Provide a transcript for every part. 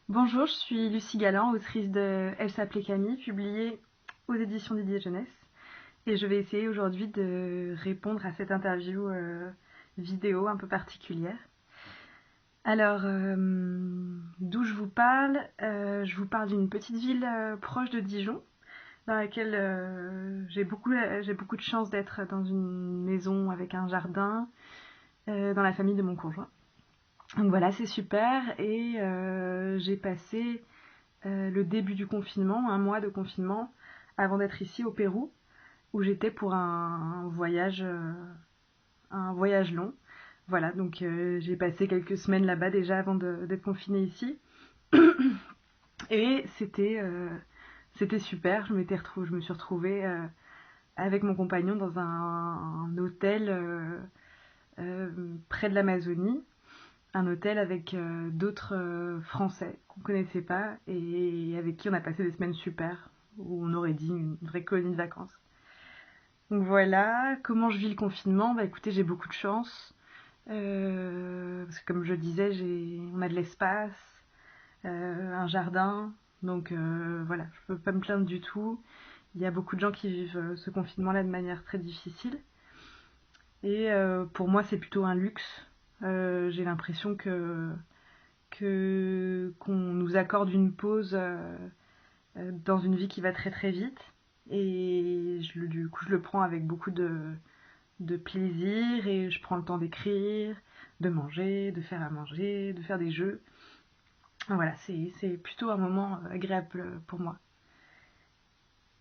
Bonjour, je suis Lucie Galland, autrice de Elle s'appelait Camille, publiée aux éditions Didier Jeunesse. Et je vais essayer aujourd'hui de répondre à cette interview vidéo un peu particulière. Alors, d'où je vous parle Je vous parle d'une petite ville proche de Dijon, dans laquelle j'ai beaucoup de chance d'être dans une maison avec un jardin, dans la famille de mon conjoint. Donc voilà, c'est super. Et j'ai passé le début du confinement, un mois de confinement, avant d'être ici au Pérou, où j'étais pour un voyage long. Voilà, donc j'ai passé quelques semaines là-bas déjà avant d'être confinée ici. Et c'était super. Je me suis retrouvée avec mon compagnon dans un hôtel euh, près de l'Amazonie, un hôtel avec d'autres Français qu'on connaissait pas et avec qui on a passé des semaines super, où on aurait dit une vraie colonie de vacances. Donc voilà, comment je vis le confinement. Bah écoutez, j'ai beaucoup de chance. Parce que comme je disais, on a de l'espace, un jardin. Donc voilà, je peux pas me plaindre du tout. Il y a beaucoup de gens qui vivent ce confinement-là de manière très difficile. Et pour moi, c'est plutôt un luxe. J'ai l'impression qu'on nous accorde une pause dans une vie qui va très très vite. Et du coup, je le prends avec beaucoup de plaisir et je prends le temps d'écrire, de manger, de faire à manger, de faire des jeux. Voilà, c'est plutôt un moment agréable pour moi.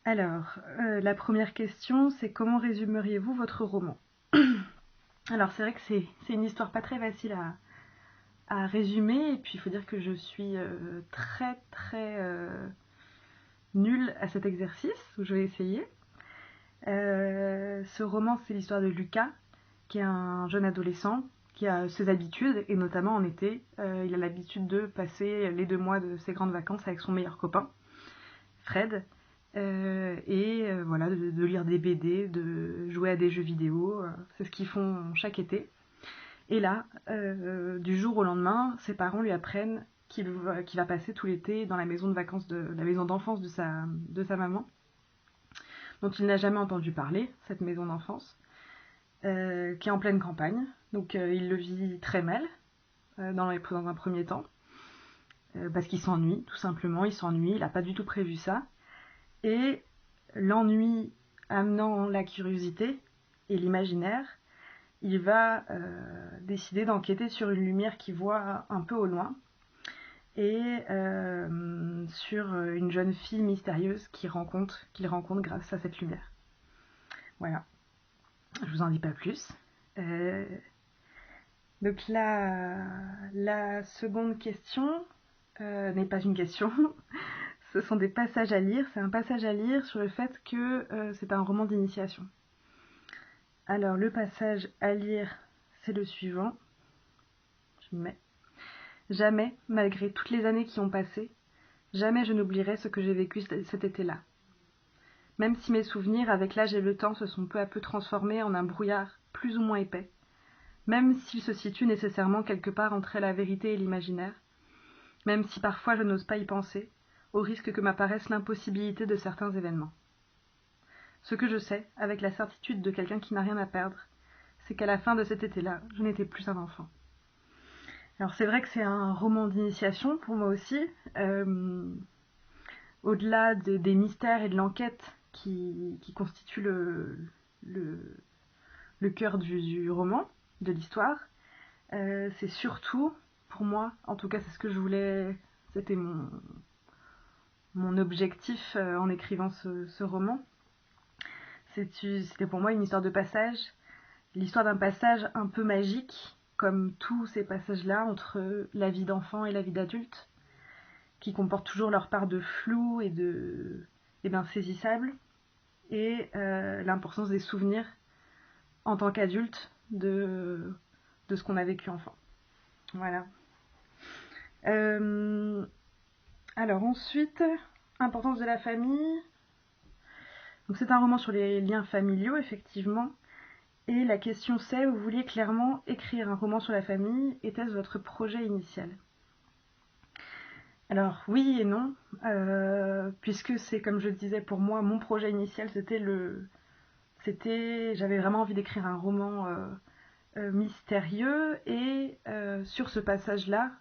Alors, la première question, c'est comment résumeriez-vous votre roman? Alors, c'est vrai que c'est une histoire pas très facile à résumer, et puis il faut dire que je suis très très nulle à cet exercice, où je vais essayer. Ce roman, c'est l'histoire de Lucas, qui est un jeune adolescent qui a ses habitudes, et notamment en été, il a l'habitude de passer les 2 mois de ses grandes vacances avec son meilleur copain, Fred, voilà, de lire des BD, de jouer à des jeux vidéo, c'est ce qu'ils font chaque été. Et là, du jour au lendemain, ses parents lui apprennent qu'il va passer tout l'été dans la maison de vacances la maison d'enfance de sa maman, dont il n'a jamais entendu parler, cette maison d'enfance, qui est en pleine campagne. Donc il le vit très mal dans un premier temps, parce qu'il s'ennuie, tout simplement, il s'ennuie, il n'a pas du tout prévu ça. Et l'ennui amenant la curiosité et l'imaginaire, il va décider d'enquêter sur une lumière qu'il voit un peu au loin, et sur une jeune fille mystérieuse qu'il rencontre grâce à cette lumière. Voilà, je vous en dis pas plus. Euh, donc la seconde question n'est pas une question, ce sont des passages à lire. C'est un passage à lire sur le fait que c'est un roman d'initiation. Alors le passage à lire, c'est le suivant. Je mets. Jamais, malgré toutes les années qui ont passé, jamais je n'oublierai ce que j'ai vécu cet été-là. Même si mes souvenirs, avec l'âge et le temps, se sont peu à peu transformés en un brouillard plus ou moins épais, même s'il se situe nécessairement quelque part entre la vérité et l'imaginaire, même si parfois je n'ose pas y penser, au risque que m'apparaisse l'impossibilité de certains événements. Ce que je sais, avec la certitude de quelqu'un qui n'a rien à perdre, c'est qu'à la fin de cet été-là, je n'étais plus un enfant. Alors c'est vrai que c'est un roman d'initiation pour moi aussi, au-delà des mystères et de l'enquête qui constituent le, le cœur du roman, de l'histoire. C'est surtout, pour moi, en tout cas c'est ce que je voulais, c'était mon objectif en écrivant ce roman. C'était pour moi une histoire de passage, l'histoire d'un passage un peu magique, comme tous ces passages-là entre la vie d'enfant et la vie d'adulte, qui comportent toujours leur part de flou et d'insaisissable, et l'importance des souvenirs en tant qu'adulte de ce qu'on a vécu enfant. Voilà. Euh, alors ensuite, importance de la famille. Donc c'est un roman sur les liens familiaux, effectivement. Et la question c'est, vous vouliez clairement écrire un roman sur la famille, était-ce votre projet initial? Alors oui et non, puisque c'est comme je disais pour moi, mon projet initial j'avais vraiment envie d'écrire un roman mystérieux et sur ce passage-là,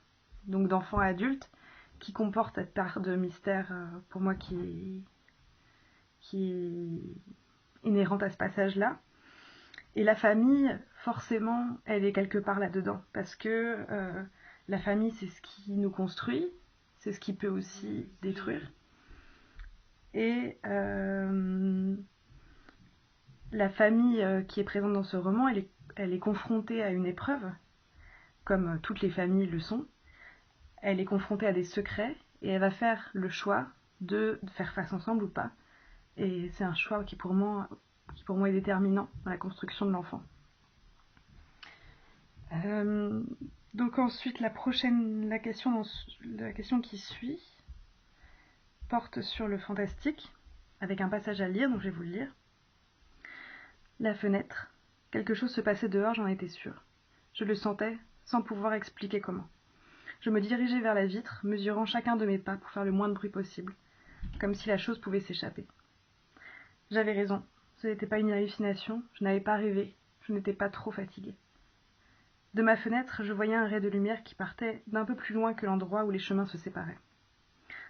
donc d'enfant à adulte, qui comporte cette part de mystère pour moi qui est inhérente à ce passage-là. Et la famille, forcément, elle est quelque part là-dedans, parce que la famille, c'est ce qui nous construit, c'est ce qui peut aussi détruire. Et la famille qui est présente dans ce roman, elle est confrontée à une épreuve, comme toutes les familles le sont. Elle est confrontée à des secrets et elle va faire le choix de faire face ensemble ou pas. Et c'est un choix qui pour moi est déterminant dans la construction de l'enfant. Euh, donc ensuite la question qui suit porte sur le fantastique, avec un passage à lire, donc je vais vous le lire. La fenêtre. Quelque chose se passait dehors, j'en étais sûre. Je le sentais, sans pouvoir expliquer comment. Je me dirigeais vers la vitre, mesurant chacun de mes pas pour faire le moins de bruit possible, comme si la chose pouvait s'échapper. J'avais raison, ce n'était pas une hallucination, je n'avais pas rêvé, je n'étais pas trop fatiguée. De ma fenêtre, je voyais un ray de lumière qui partait d'un peu plus loin que l'endroit où les chemins se séparaient.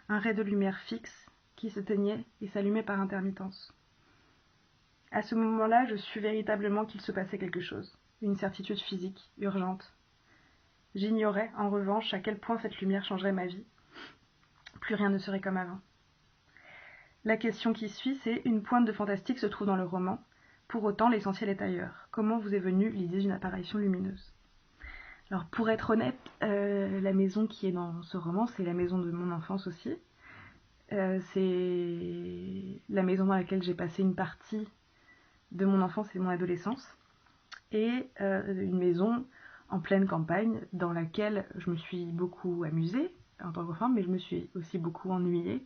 Un ray de lumière fixe, qui s'éteignait et s'allumait par intermittence. À ce moment-là, je sus véritablement qu'il se passait quelque chose, une certitude physique, urgente. J'ignorais, en revanche, à quel point cette lumière changerait ma vie. Plus rien ne serait comme avant. La question qui suit, c'est une pointe de fantastique se trouve dans le roman. Pour autant, l'essentiel est ailleurs. Comment vous est venue l'idée d'une apparition lumineuse ? Alors, pour être honnête, la maison qui est dans ce roman, c'est la maison de mon enfance aussi. C'est la maison dans laquelle j'ai passé une partie de mon enfance et de mon adolescence. Et une maison en pleine campagne dans laquelle je me suis beaucoup amusée en tant qu'enfant, mais je me suis aussi beaucoup ennuyée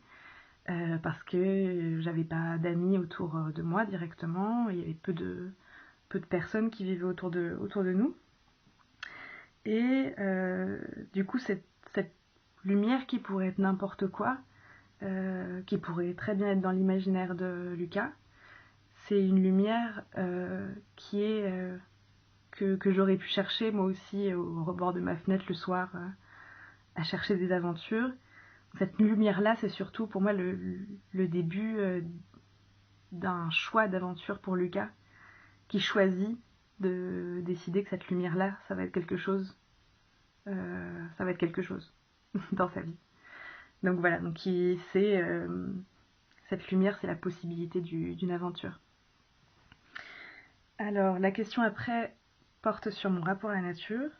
parce que j'avais pas d'amis autour de moi directement, il y avait peu de personnes qui vivaient autour de nous. Et du coup, cette lumière qui pourrait être n'importe quoi, qui pourrait très bien être dans l'imaginaire de Lucas, c'est une lumière qui est que j'aurais pu chercher moi aussi au rebord de ma fenêtre le soir à chercher des aventures. Cette lumière-là, c'est surtout pour moi le début d'un choix d'aventure pour Lucas, qui choisit de décider que cette lumière-là, ça va être quelque chose dans sa vie. Donc voilà, donc cette lumière, c'est la possibilité d'une aventure. Alors, la question après porte sur mon rapport à la nature.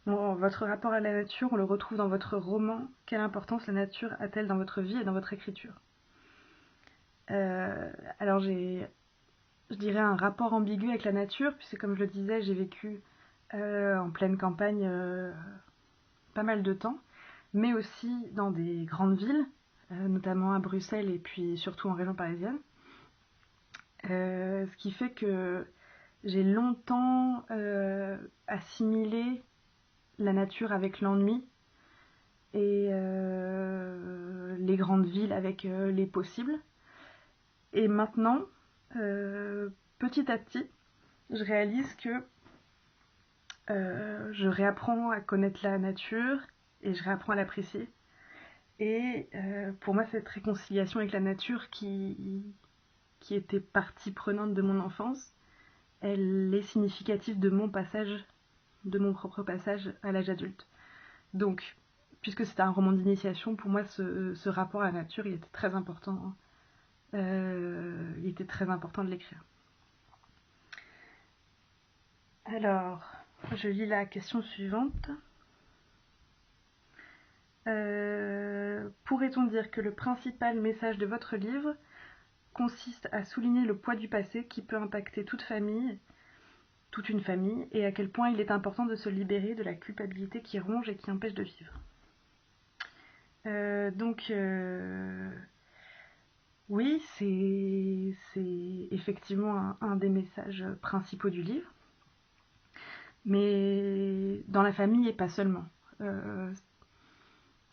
Bon, votre rapport à la nature, on le retrouve dans votre roman. Quelle importance la nature a-t-elle dans votre vie et dans votre écriture ? Alors, je dirais un rapport ambigu avec la nature, puisque comme je le disais, j'ai vécu en pleine campagne pas mal de temps, mais aussi dans des grandes villes, notamment à Bruxelles et puis surtout en région parisienne. Ce qui fait que j'ai longtemps assimilé la nature avec l'ennui et les grandes villes avec les possibles. Et maintenant, petit à petit, je réalise que je réapprends à connaître la nature et je réapprends à l'apprécier. Et pour moi, cette réconciliation avec la nature qui était partie prenante de mon enfance, elle est significative de mon propre passage à l'âge adulte. Donc, puisque c'était un roman d'initiation, pour moi, ce rapport à la nature, il était très important. Il était très important de l'écrire. Alors, je lis la question suivante. Pourrait-on dire que le principal message de votre livre consiste à souligner le poids du passé qui peut impacter toute une famille, et à quel point il est important de se libérer de la culpabilité qui ronge et qui empêche de vivre. Oui, c'est effectivement un des messages principaux du livre, mais dans la famille et pas seulement.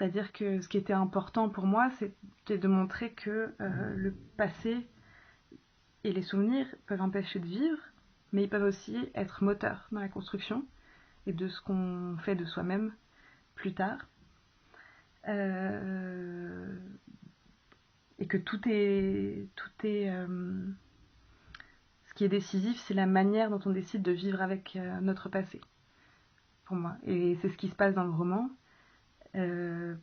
C'est-à-dire que ce qui était important pour moi, c'était de montrer que le passé et les souvenirs peuvent empêcher de vivre, mais ils peuvent aussi être moteurs dans la construction et de ce qu'on fait de soi-même plus tard. Et que tout est ce qui est décisif, c'est la manière dont on décide de vivre avec notre passé, pour moi. Et c'est ce qui se passe dans le roman,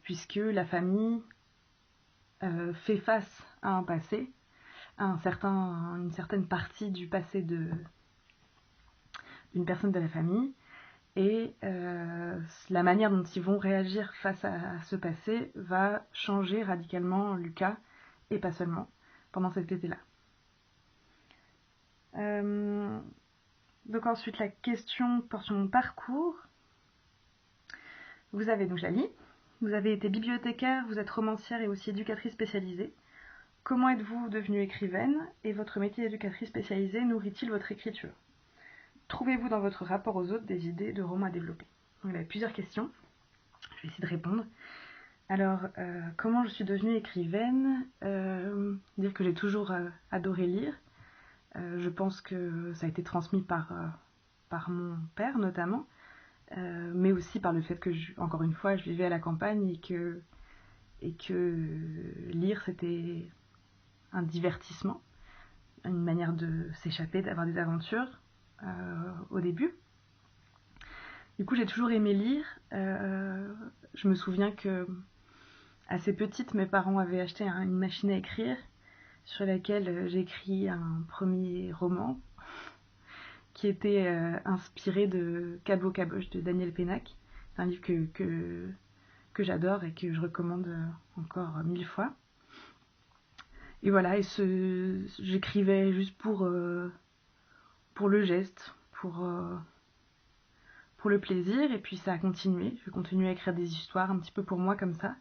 puisque la famille fait face à un passé, à une certaine partie du passé d'une personne de la famille, et la manière dont ils vont réagir face à ce passé va changer radicalement Lucas, et pas seulement, pendant cet été-là. Donc ensuite, la question porte sur mon parcours. Vous avez, donc je la lis, vous avez été bibliothécaire, vous êtes romancière et aussi éducatrice spécialisée. Comment êtes-vous devenue écrivaine et votre métier d'éducatrice spécialisée nourrit-il votre écriture? Trouvez-vous dans votre rapport aux autres des idées de romans à développer? Donc, il y avait plusieurs questions, je vais essayer de répondre. Alors, comment je suis devenue écrivaine? Dire que j'ai toujours adoré lire. Je pense que ça a été transmis par mon père notamment, mais aussi par le fait que, encore une fois, je vivais à la campagne et que lire c'était un divertissement, une manière de s'échapper, d'avoir des aventures au début. Du coup, j'ai toujours aimé lire. Je me souviens que, assez petite, mes parents avaient acheté une machine à écrire sur laquelle j'ai écrit un premier roman qui était inspiré de Cabot Caboche de Daniel Pénac. C'est un livre que j'adore et que je recommande encore 1000 fois. Et voilà, j'écrivais juste pour le geste, pour le plaisir, et puis ça a continué. Je continué à écrire des histoires un petit peu pour moi comme ça,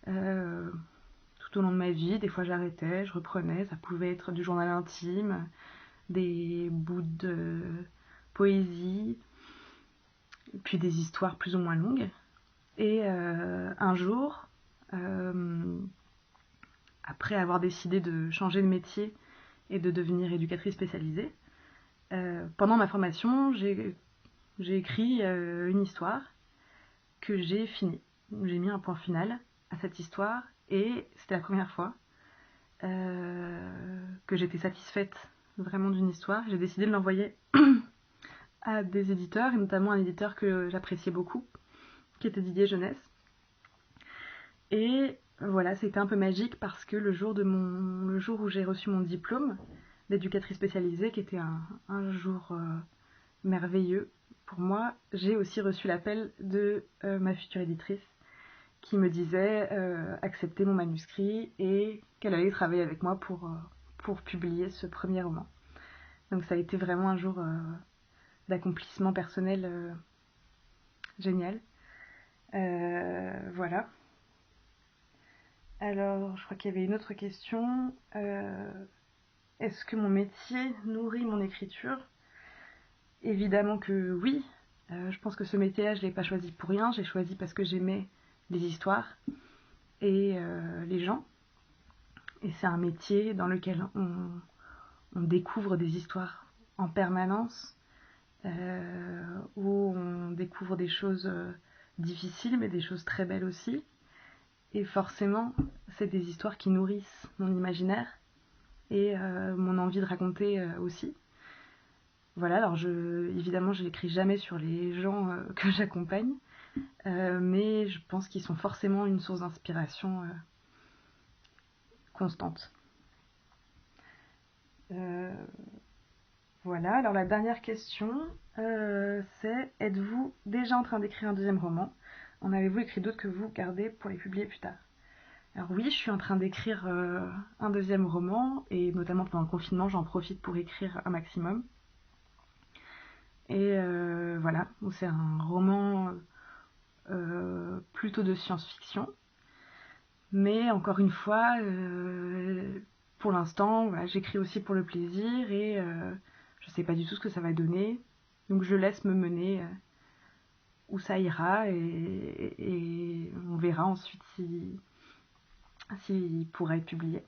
tout au long de ma vie. Des fois j'arrêtais, je reprenais, ça pouvait être du journal intime, des bouts de poésie, puis des histoires plus ou moins longues. Et un jour, après avoir décidé de changer de métier et de devenir éducatrice spécialisée, pendant ma formation, j'ai écrit une histoire que j'ai finie. J'ai mis un point final à cette histoire et c'était la première fois que j'étais satisfaite vraiment d'une histoire. J'ai décidé de l'envoyer à des éditeurs, et notamment un éditeur que j'appréciais beaucoup, qui était Didier Jeunesse. Et voilà, c'était un peu magique parce que le jour où j'ai reçu mon diplôme d'éducatrice spécialisée, qui était un jour merveilleux pour moi, j'ai aussi reçu l'appel de ma future éditrice qui me disait accepter mon manuscrit et qu'elle allait travailler avec moi pour publier ce premier roman. Donc ça a été vraiment un jour d'accomplissement personnel génial. Voilà. Alors, je crois qu'il y avait une autre question. Est-ce que mon métier nourrit mon écriture? Évidemment que oui. Je pense que ce métier-là, je ne l'ai pas choisi pour rien. J'ai choisi parce que j'aimais les histoires et les gens. Et c'est un métier dans lequel on découvre des histoires en permanence, où on découvre des choses difficiles, mais des choses très belles aussi. Et forcément, c'est des histoires qui nourrissent mon imaginaire et mon envie de raconter aussi. Voilà, alors évidemment, je n'écris jamais sur les gens que j'accompagne, mais je pense qu'ils sont forcément une source d'inspiration constante. Voilà, alors la dernière question, c'est: êtes-vous déjà en train d'écrire un deuxième roman? En avez-vous écrit d'autres que vous gardez pour les publier plus tard? Alors oui, je suis en train d'écrire un deuxième roman, et notamment pendant le confinement, j'en profite pour écrire un maximum. Et voilà, c'est un roman plutôt de science-fiction. Mais encore une fois, pour l'instant, voilà, j'écris aussi pour le plaisir et je sais pas du tout ce que ça va donner. Donc je laisse me mener où ça ira et on verra ensuite s'il pourra être publié.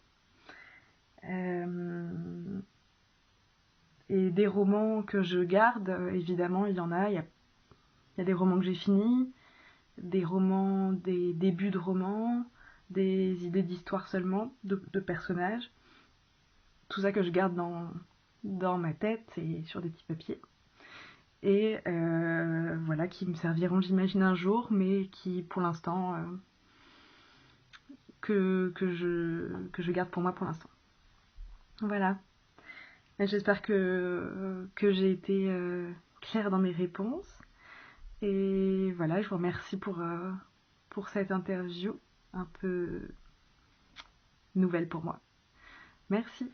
Et des romans que je garde, évidemment, il y en a. Il y a des romans que j'ai finis, des romans, des débuts de romans, des idées d'histoire seulement, de personnages. Tout ça que je garde dans ma tête et sur des petits papiers. Et voilà, qui me serviront, j'imagine, un jour, mais qui, pour l'instant, que je garde pour moi pour l'instant. Voilà. J'espère que j'ai été claire dans mes réponses. Et voilà, je vous remercie pour cette interview un peu nouvelle pour moi. Merci.